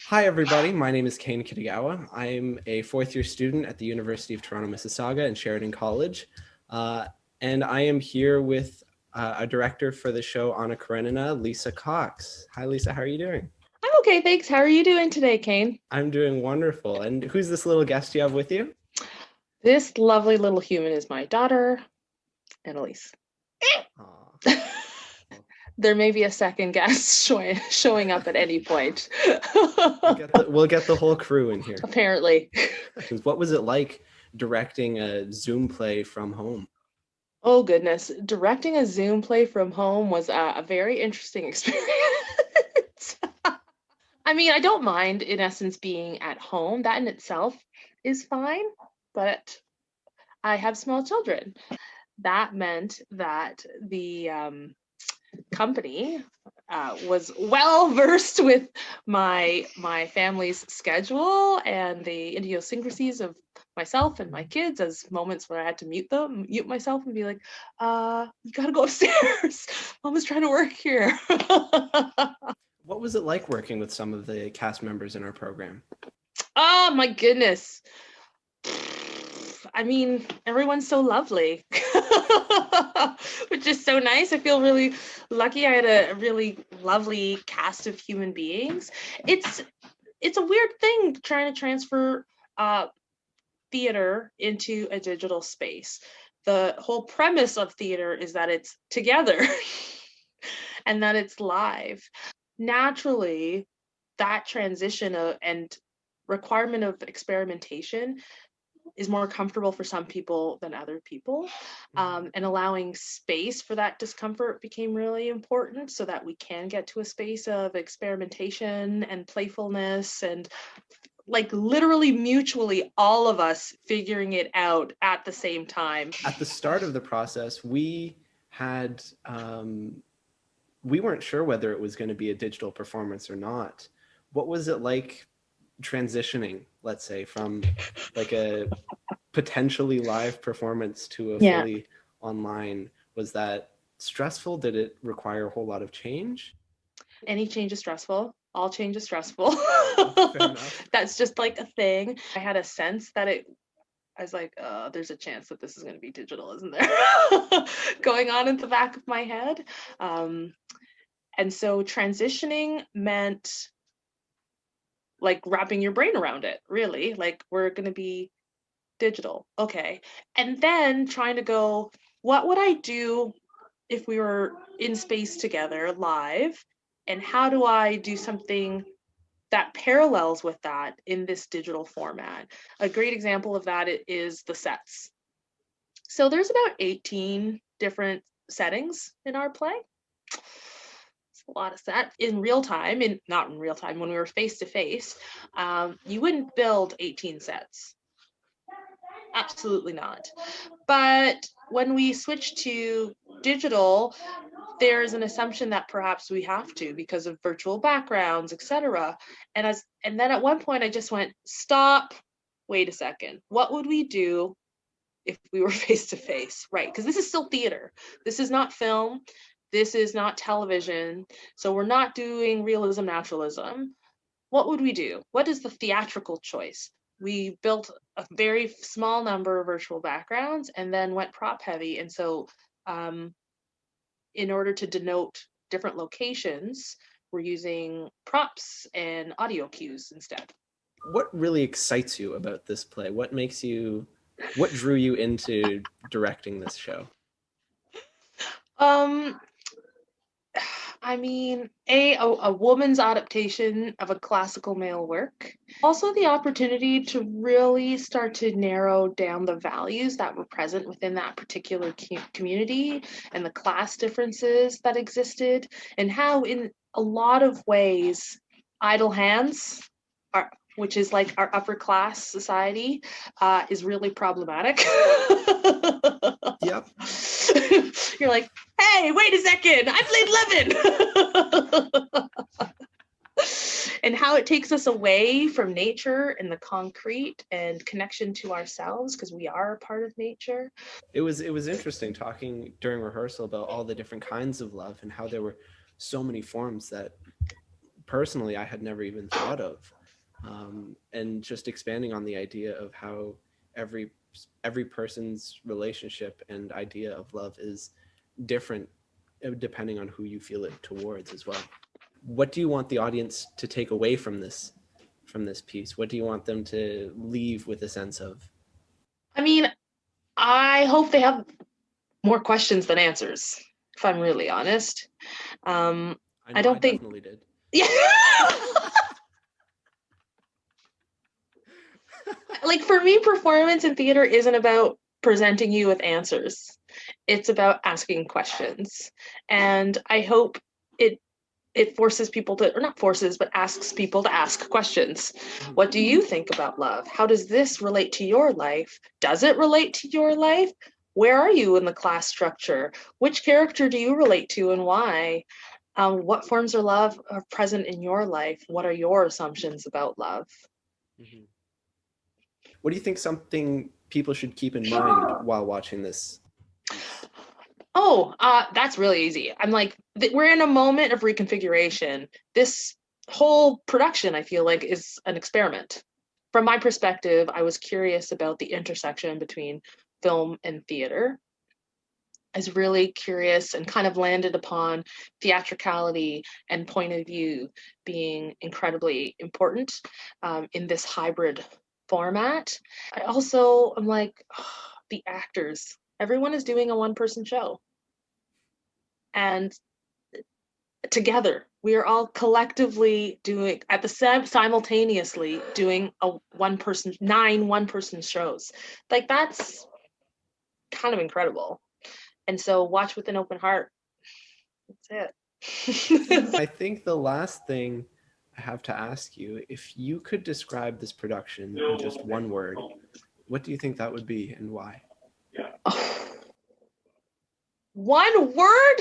Hi, everybody. My name is Cayne Kitagawa. I'm a fourth year student at the University of Toronto, Mississauga and Sheridan College. Uh, and I am here with a director for the show Anna Karenina, Lisa Cox. Hi, Lisa. How are you doing? I'm okay, thanks. How are you doing today, Kane? I'm doing wonderful. And who's this little guest you have with you? This lovely little human is my daughter, Annalise. Aw. There may be a second guest showing up at any point. We'll get the whole crew in here. Apparently. What was it like directing a Zoom play from home? Oh, goodness. Directing a Zoom play from home was a very interesting experience. I mean, I don't mind, in essence, being at home. That in itself is fine, but I have small children. That meant that the company was well versed with my family's schedule and the idiosyncrasies of myself and my kids as moments where I had to mute myself and be like, you gotta go upstairs. Mama's trying to work here. What was it like working with some of the cast members in our program? Oh my goodness. I mean, everyone's so lovely, which is so nice. I feel really lucky. I had a really lovely cast of human beings. It's a weird thing trying to transfer theater into a digital space. The whole premise of theater is that it's together and that it's live. Naturally, that transition and requirement of experimentation is more comfortable for some people than other people. And allowing space for that discomfort became really important so that we can get to a space of experimentation and playfulness and like literally mutually all of us figuring it out at the same time. At the start of the process, we weren't sure whether it was going to be a digital performance or not. What was it like transitioning, let's say, from like a potentially live performance to a Yeah. fully online? Was that stressful? Did it require a whole lot of change? Any change is stressful. All change is stressful. Fair enough. That's just like a thing. I had a sense that I was like, there's a chance that this is going to be digital, isn't there? Going on in the back of my head. And so transitioning meant like wrapping your brain around it, really. Like, we're going to be digital. Okay. And then trying to go, what would I do if we were in space together live? And how do I do something that parallels with that in this digital format? A great example of that is the sets. So there's about 18 different settings in our play. It's a lot of sets in real time, not in real time, when we were face to face, you wouldn't build 18 sets. Absolutely not. But when we switch to digital, there's an assumption that perhaps we have to because of virtual backgrounds, etc. And then at one point I just went, stop, wait a second. What would we do if we were face to face? Right, because this is still theater. This is not film. This is not television. So we're not doing realism, naturalism. What would we do? What is the theatrical choice? We built a very small number of virtual backgrounds and then went prop heavy. And so in order to denote different locations, we're using props and audio cues instead. What really excites you about this play? What drew you into directing this show? Um, I mean, a woman's adaptation of a classical male work. Also, the opportunity to really start to narrow down the values that were present within that particular community and the class differences that existed, and how, in a lot of ways, idle hands are. Which is like our upper class society, is really problematic. Yep. You're like, hey, wait a second, I played Levin. And how it takes us away from nature and the concrete and connection to ourselves, because we are a part of nature. It was interesting talking during rehearsal about all the different kinds of love and how there were so many forms that personally I had never even thought of. And just expanding on the idea of how every person's relationship and idea of love is different depending on who you feel it towards as well. What do you want the audience to take away from this piece? What do you want them to leave with a sense of? I mean, I hope they have more questions than answers, if I'm really honest. I don't think. Definitely did. Yeah. Like for me, performance in theater isn't about presenting you with answers. It's about asking questions. And I hope it forces people to, or not forces, but asks people to ask questions. What do you think about love? How does this relate to your life? Does it relate to your life? Where are you in the class structure? Which character do you relate to and why? What forms of love are present in your life? What are your assumptions about love? Mm-hmm. What do you think something people should keep in mind while watching this? Oh, that's really easy. I'm like, we're in a moment of reconfiguration. This whole production, I feel like, is an experiment. From my perspective, I was curious about the intersection between film and theater. I was really curious and kind of landed upon theatricality and point of view being incredibly important in this hybrid format. I also am like, the actors. Everyone is doing a one-person show. And together, we are all collectively doing at the simultaneously doing a nine one-person shows. Like that's kind of incredible. And so watch with an open heart. That's it. I think the last thing I have to ask you, if you could describe this production in just one word, what do you think that would be and why? Oh. One word?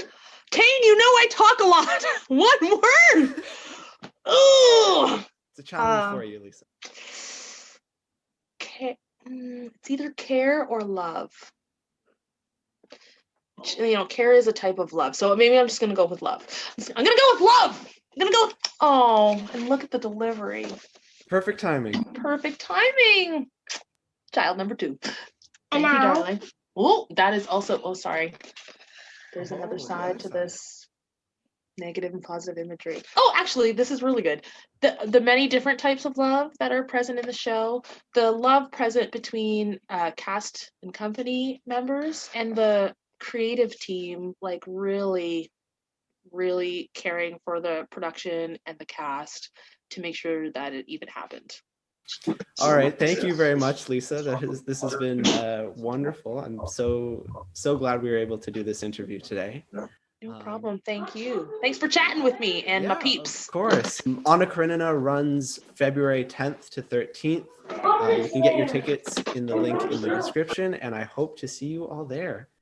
Cayne, you know I talk a lot. One word. Oh, it's a challenge for you, Lisa. It's either care or love. You know, care is a type of love. So maybe I'm just going to go with love. I'm going to go with love. I'm going to go with, oh, and look at the delivery. Perfect timing. Perfect timing. Child number 2. Thank you, darling. Oh, that is also, oh, sorry. There's another side to this negative and positive imagery. Oh, actually, this is really good. The many different types of love that are present in the show, the love present between cast and company members, and the creative team, like really, really caring for the production and the cast to make sure that it even happened. All right, thank you very much, Lisa. This has been wonderful. I'm so glad we were able to do this interview today. No problem. Thank you. Thanks for chatting with me and my peeps. Of course. Ana Karenina runs February 10th to 13th. You can get your tickets in the link in the description, and I hope to see you all there.